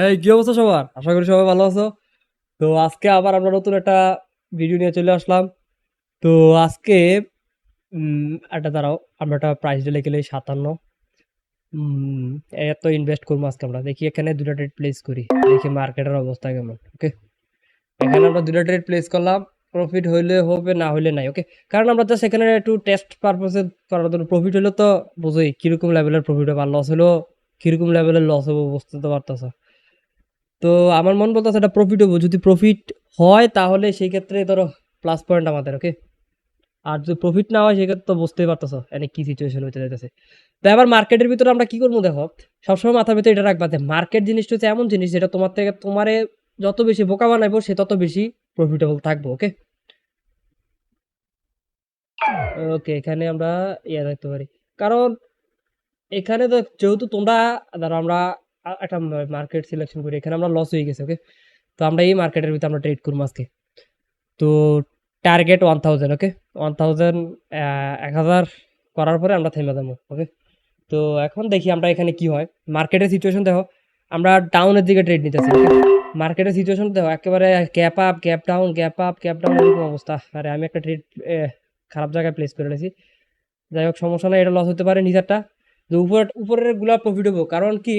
এই কি অবস্থা সবার? আশা করি সবাই ভালো আছো। তো আজকে আবার আমরা নতুন একটা ভিডিও নিয়ে চলে আসলাম। তো আজকে একটা দাঁড়াও, আমরা একটা প্রাইস ঢেলে গেলে 57। উম, এত ইনভেস্ট করবো আজকে। আমরা দেখি এখানে দুটা ট্রেড প্লেস করি, দেখি মার্কেটের অবস্থা কেমন। ওকে, এখানে আমরা দুটা ট্রেড প্লেস করলাম। প্রফিট হইলে হবে, না হইলে নাই। ওকে, কারণ আমরা জাস্ট এখানে একটু টেস্ট পারপোজে করার জন্য। প্রফিট হলে তো বুঝোই কিরকম লেভেলের প্রফিট হবে, আর লস হলেও কিরকম লেভেলের লস হবে, বুঝতে তো পারতেছো। তো আমার মন বলতেছে এটা প্রফিট হবো। যদি প্রফিট হয় তাহলে সেই ক্ষেত্রে ধরো প্লাস পয়েন্ট আমাদের। ওকে, আর যদি প্রফিট না হয় সেক্ষেত্রে তো বুঝতেই পারতেছো এনে কি সিচুয়েশন হতে যাইতেছে। তো এবার মার্কেটের ভিতরে আমরা কি করবো দেখো, সবসময় মাথার ভিতরে এটা রাখবা যে মার্কেট জিনিসটা হচ্ছে এমন জিনিস যেটা তোমার থেকে তোমারে যত বেশি বোকা বানাইবো সে তত বেশি প্রফিটেবল থাকবো। ওকে, ওকে, এখানে আমরা ইয়ে দেখতে পারি। কারণ এখানে তো যেহেতু তোমরা, ধরো আমরা একটা মার্কেট সিলেকশন করি, এখানে আমরা লস হয়ে গেছে। ওকে, তো আমরা এই মার্কেটের ভিতরে আমরা ট্রেড করবো আজকে। তো টার্গেট 1000। ওকে, 1000, 1000 করার পরে আমরা থেমে যাবো। ওকে, তো এখন দেখি আমরা এখানে কি হয়। মার্কেটের সিচুয়েশন দেখো, আমরা ডাউনের দিকে ট্রেড নিতেছি। ওকে, মার্কেটের সিচুয়েশন দেখো একেবারে gap up gap down, gap up gap down, এরকম অবস্থা। আরে আমি একটা ট্রেড খারাপ জায়গায় প্লেস করে নিয়েছি। যাই হোক, সমস্যা নাই, এটা লস হতে পারে নিজেরটা। যে উপরের গুলা প্রফিট হবো। কারণ কি,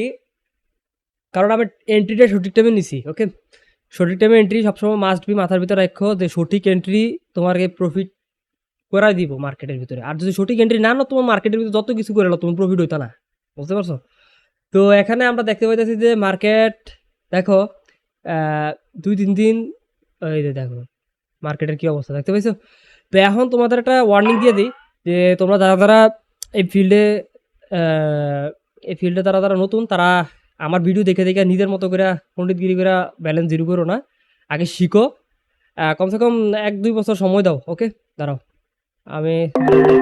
কারণ আমি এন্ট্রিটা সঠিক টাইমে নিছি। ওকে, সঠিক টাইমে এন্ট্রি সবসময় মাস্ট বি, মাথার ভিতরে রাখো যে সঠিক এন্ট্রি তোমাকে প্রফিট করাই দিব মার্কেটের ভিতরে। আর যদি সঠিক এন্ট্রি না নাও, তোমার মার্কেটের ভিতরে যত কিছু করে নাও, তোমার প্রফিট হইতো না। বুঝতে পারছো? তো এখানে আমরা দেখতে পাইতেছি যে মার্কেট দেখো, 2-3 দিন, এই যে দেখো মার্কেটের কি অবস্থা দেখতে পাইছো। তো এখন তোমাদের একটা ওয়ার্নিং দিয়ে দিই যে তোমরা যারা যারা এই ফিল্ডে, এই ফিল্ডে যারা যারা নতুন, তারা আমার ভিডিও দেখে দেখে নিজের মতো করে পণ্ডিতগিরি করে ব্যালেন্স জিরো করো না। আগে শিখো, কমসে কম 1-2 বছর সময় দাও। ওকে, দাঁড়াও, আমি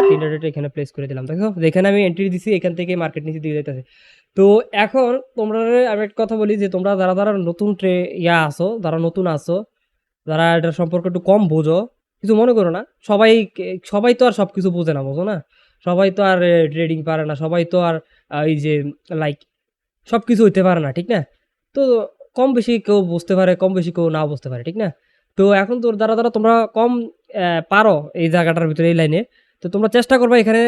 তিনটা ডেটা এখানে প্লেস করে দিলাম। দেখো যেখানে আমি এন্ট্রি দিছি এখান থেকে মার্কেট নিচে দিয়ে যাইতেছে। তো এখন তোমরা, আমি একটা কথা বলি যে তোমরা যারা যারা নতুন আসো, যারা নতুন আসো, যারা এটা সম্পর্কে একটু কম বোঝো, কিছু মনে করো না। সবাই সবাই তো আর সব কিছু বোঝে না, বোঝো না। সবাই তো আর ট্রেডিং পারে না, সবাই তো আর এই যে লাইক সব কিছু হইতে পারে না, ঠিক না? তো কম বেশি কেউ বুঝতে পারে, কম বেশি কেউ নাও বুঝতে পারে, ঠিক না? তো এখন তোর দ্বারা দ্বারা তোমরা কম পারো এই জায়গাটার ভিতরে, এই লাইনে। তো তোমরা চেষ্টা করবা এখানে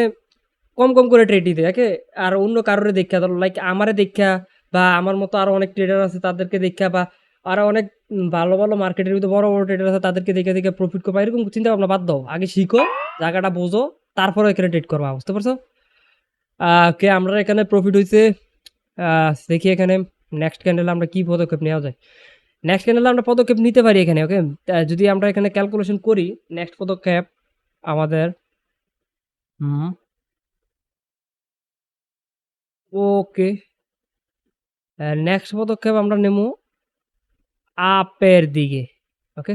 কম কম করে ট্রেড দিতে, একে। আর অন্য কারোরে দেখা, ধরো লাইক আমারে দেখা, বা আমার মতো আরো অনেক ট্রেডার আছে তাদেরকে দেখা, বা আরো অনেক ভালো ভালো মার্কেটের ভিতরে বড় বড় ট্রেডার আছে তাদেরকে দেখে দেখে প্রফিট করবা, এরকম চিন্তা ভাবনা বাদ দাও। আগে শিখো, জায়গাটা বোঝো, তারপরে এখানে ট্রেড করবা। বুঝতে পারছো? কে আমরা এখানে প্রফিট হয়েছে। দেখি এখানে নেক্সট ক্যান্ডেলে আমরা কি পদক্ষেপ নেওয়া যায়। নেক্সট ক্যান্ডেলে আমরা পদক্ষেপ নিতে পারি এখানে। ওকে, যদি আমরা এখানে ক্যালকুলেশন করি, নেক্সট পদক্ষেপ আমাদের, হুম, ওকে, নেক্সট পদক্ষেপ আমরা নেব আপের দিকে। ওকে,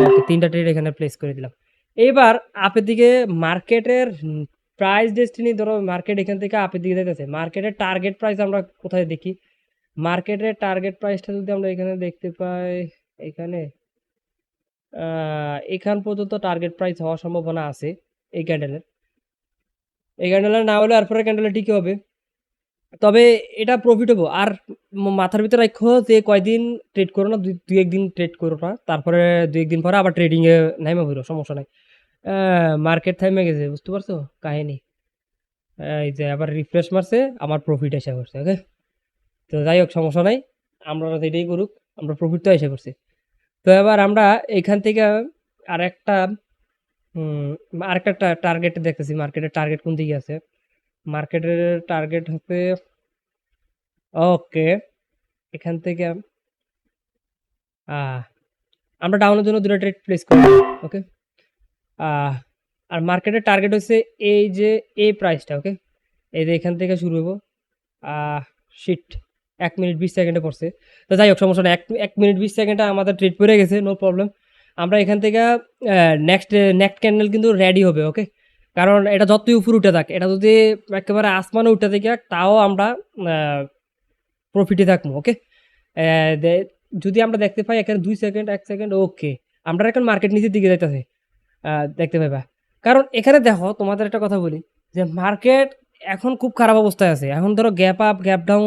ওকে, তিনটা ট্রেড এখানে প্লেস করে দিলাম। এবার আপের দিকে মার্কেটের প্রাইস ডেস্টিনি, ধরো মার্কেট এখান থেকে আপের দিকে যাইতেছে। মার্কেটের টার্গেট প্রাইস আমরা কোথায় দেখি? মার্কেটের টার্গেট প্রাইসটা যদি আমরা এখানে দেখতে পাই, এখানে এখান পর্যন্ত টার্গেট প্রাইস হওয়ার সম্ভাবনা আছে এই ক্যান্ডেলের। এই ক্যান্ডেলের না হলে আর পরের ক্যান্ডেলে ঠিকই হবে। তবে এটা প্রফিট হবো। আর মাথার ভিতরে রাখো যে কয়দিন ট্রেড করো না, দুই দুই একদিন ট্রেড করো না, তারপরে দুই একদিন পরে আবার ট্রেডিং এ নাইমা হইলো, সমস্যা নাই। মার্কেট থাইমে গেছে, বুঝতে পারছো কাহিনী। এই যে আবার রিফ্রেশ মারছে, আমার প্রফিট এসে করছে। ওকে, তো যাই হোক, সমস্যা নাই, আমরা এটাই করুক, আমরা প্রফিট তো এসে করছি। তো এবার আমরা এখান থেকে আরেকটা, আরেকটা টার্গেট দেখতেছি। মার্কেটের টার্গেট কোন দিকে আছে? মার্কেটের টার্গেট হচ্ছে, ওকে, এখান থেকে আহ, আমরা ডাউনের জন্য দুটো ট্রেড প্লেস করি। ওকে, আর মার্কেটের টার্গেট হচ্ছে এই যে এই প্রাইসটা। ওকে, এই যে এখান থেকে শুরু হবো। শিট, 1 মিনিট 20 সেকেন্ডে পড়ছে। তো যাই হোক, সমস্যা নেই, 1 মিনিট 20 সেকেন্ডে আমাদের ট্রেড পড়ে গেছে, নো প্রবলেম। আমরা এখান থেকে নেক্সট নেক্সট ক্যান্ডেল কিন্তু রেডি হবে। ওকে, কারণ এটা যতই উপরে উঠে থাকে, এটা যদি একেবারে আসমানে উঠে থাকে, তাও আমরা প্রফিটে থাকবো। ওকে, যদি আমরা দেখতে পাই এখানে 2 সেকেন্ড 1 সেকেন্ড, ওকে, আমরা এখন মার্কেট নিচের দিকে যাইতেছে, দেখতে পাইবা। কারণ এখানে দেখো, তোমাদের একটা কথা বলি যে মার্কেট এখন খুব খারাপ অবস্থায় আছে। এখন ধরো গ্যাপ আপ গ্যাপ ডাউন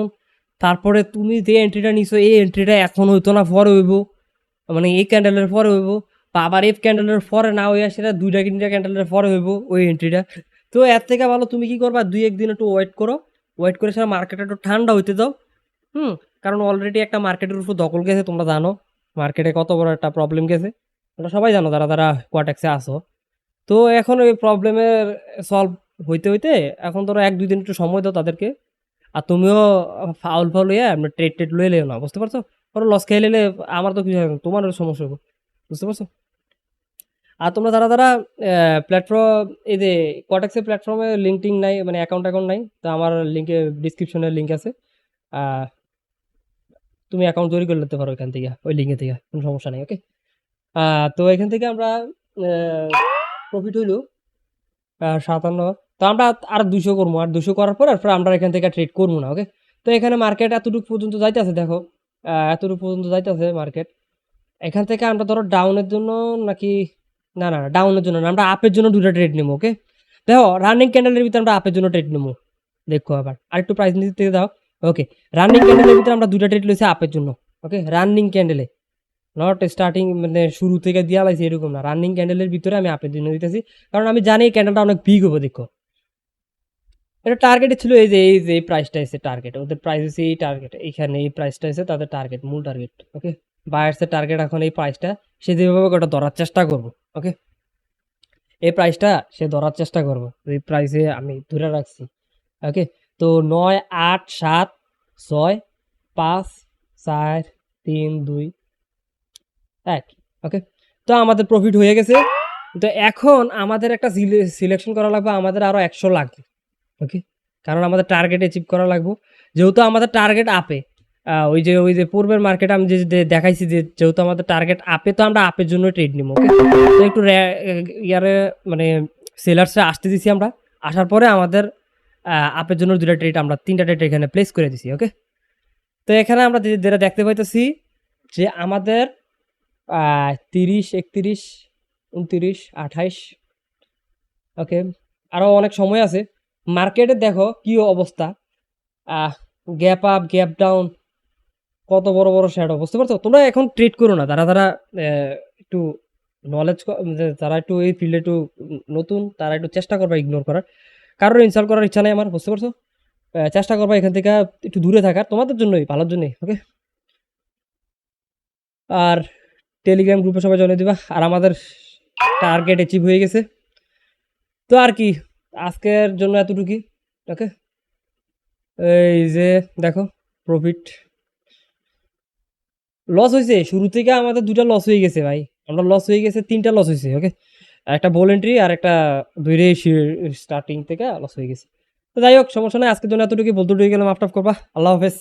তারপরে তুমি যে এন্ট্রিটা নিছো এই এন্ট্রিটা এখন হইতো না পরে হইব, মানে এই ক্যান্ডেলের পরে হইব, বা আবার এফ ক্যান্ডেলের পরে না হইয়া সেটা 2টা 3টা ক্যান্ডেলের পরে হইব ওই এন্ট্রিটা। তো এর থেকে ভালো তুমি কি করবা, 2-1 দিন একটু ওয়েট করো, ওয়েট করে সেটা মার্কেটটা একটু ঠান্ডা হইতে দাও। কারণ অলরেডি একটা মার্কেটের উপর দখল গেছে, তোমরা জানো মার্কেটে কত বড় একটা প্রবলেম গেছে, তোমরা সবাই জানো যারা যারা কোয়াটেক্সে আসো। তো এখন ওই প্রবলেমের সলভ হইতে হইতে এখন ধরো 1-2 দিন একটু সময় দাও তাদেরকে। আর তুমিও ফাউল ফাউল হইয়া আমরা ট্রেড টেড লয়ে লেও না, বুঝতে পারছো? ওরা লস খেয়ে নিলে আমার তো কিছু হবে না, তোমার সমস্যা হবে, বুঝতে পারছো? আর তোমরা যারা যারা প্ল্যাটফর্ম এই যে কোয়াটেক্সের প্ল্যাটফর্মে লিঙ্ক টিঙ্ক নাই, মানে অ্যাকাউন্ট নাই, তো আমার লিঙ্কে ডিসক্রিপশনে লিঙ্ক আছে, তুমি অ্যাকাউন্ট তৈরি করে নিতে পারো এখান থেকে, ওই লিঙ্কে থেকে, কোনো সমস্যা নেই। ওকে, তো এখান থেকে আমরা প্রফিট হইলো 57। তো আমরা আর 200 করবো, আর 200 করার পর আমরা এখান থেকে ট্রেড করবো না। ওকে, তো এখানে মার্কেট এতটুকু পর্যন্ত যাইতেছে, দেখো এতটুকু পর্যন্ত যাইতেছে মার্কেট। এখান থেকে আমরা ধরো ডাউনের জন্য নাকি, না না ডাউনের জন্য না, আমরা আপের জন্য 2টা ট্রেড নেবো। ওকে, দেখো রানিং ক্যান্ডেলের ভিতরে আমরা আপের জন্য ট্রেড নেবো, দেখো আবার আরেকটু প্রাইস নিতে থেকে দাও। ওকে, রানিং ক্যান্ডেলের ভিতরে আমরা 2টা ট্রেড লইছি আপের জন্য। ওকে, রানিং ক্যান্ডেলে, নট স্টার্টিং মানে শুরু থেকে দিয়া লাইছি এরকম না, রানিং ক্যান্ডেলের ভিতরে আমি আপের জন্য দিতেছি, কারণ আমি জানি ক্যান্ডেলটা অনেক বিগ হবে। দেখো এটা টার্গেটে ছিল, এই যে এই প্রাইসটা এসে টার্গেট, ওদের প্রাইস হচ্ছে এই টার্গেট, এইখানে এই প্রাইসটা এসে তাদের টার্গেট, মূল টার্গেট। ওকে, বায়ার্সের টার্গেট এখন এই প্রাইসটা, সে যেভাবে ওটা ধরার চেষ্টা করবো। ওকে, এই প্রাইসটা সে ধরার চেষ্টা করবো, এই প্রাইসে আমি ধরে রাখছি। ওকে, তো 9, 8, 7, 6, 5, 4, 3, 2, 1। ওকে, তো আমাদের প্রফিট হয়ে গেছে। তো এখন আমাদের একটা সিলেকশন করা লাগবে, আমাদের আরও 100 লাগবে। ওকে, কারণ আমাদের টার্গেট অ্যাচিভ করা লাগবে, যেহেতু আমাদের টার্গেট আপে। ওই যে পূর্বের মার্কেট আমি যে দেখাইছি, যে যেহেতু আমাদের টার্গেট আপে, তো আমরা আপের জন্য ট্রেড নিব। ওকে, তো একটু ইয়ারে মানে সেলার্সে আসতে দিছি আমরা, আসার পরে আমাদের আপের জন্য 2টা ট্রেড, আমরা 3টা ট্রেড এখানে প্লেস করে দিছি। ওকে, তো এখানে আমরা যেটা দেখতে পাইতেছি যে আমাদের 30, 31, 29, 28। ওকে, আরও অনেক সময় আছে। মার্কেটে দেখো কি অবস্থা, গ্যাপ আপ গ্যাপ ডাউন, কত বড় বড় শ্যাডো, বুঝতে পারছো? তোমরা এখন ট্রেড করো না, যারা যারা একটু নলেজ, যারা একটু এই ফিল্ডে একটু নতুন, তারা একটু চেষ্টা করবা ইগনোর করার, কারোর ইনসাল্ট করার ইচ্ছা নেই আমার, বুঝতে পারছো? চেষ্টা করবা এখান থেকে একটু দূরে থাকার, তোমাদের জন্যই, ভালোর জন্যই। ওকে, আর টেলিগ্রাম গ্রুপে সবাই জয়েন দিবা। আর আমাদের টার্গেট অ্যাচিভ হয়ে গেছে, তো আর কি, আজকের জন্য এতটুকুই। ওকে, এই যে দেখো প্রফিট, লস হয়েছে শুরু থেকে আমাদের 2টা লস হয়ে গেছে ভাই, আমরা লস হয়ে গেছে, 3টা লস হয়েছে। ওকে, একটা বোল এন্ট্রি আর একটা দুইরে স্টার্টিং থেকে লস হয়ে গেছে। তো যাই হোক, সমস্যা নাই, আজকের জন্য এতটুকু, বলতে গেলাম, আফটাফ করবা। আল্লাহ হাফেজ।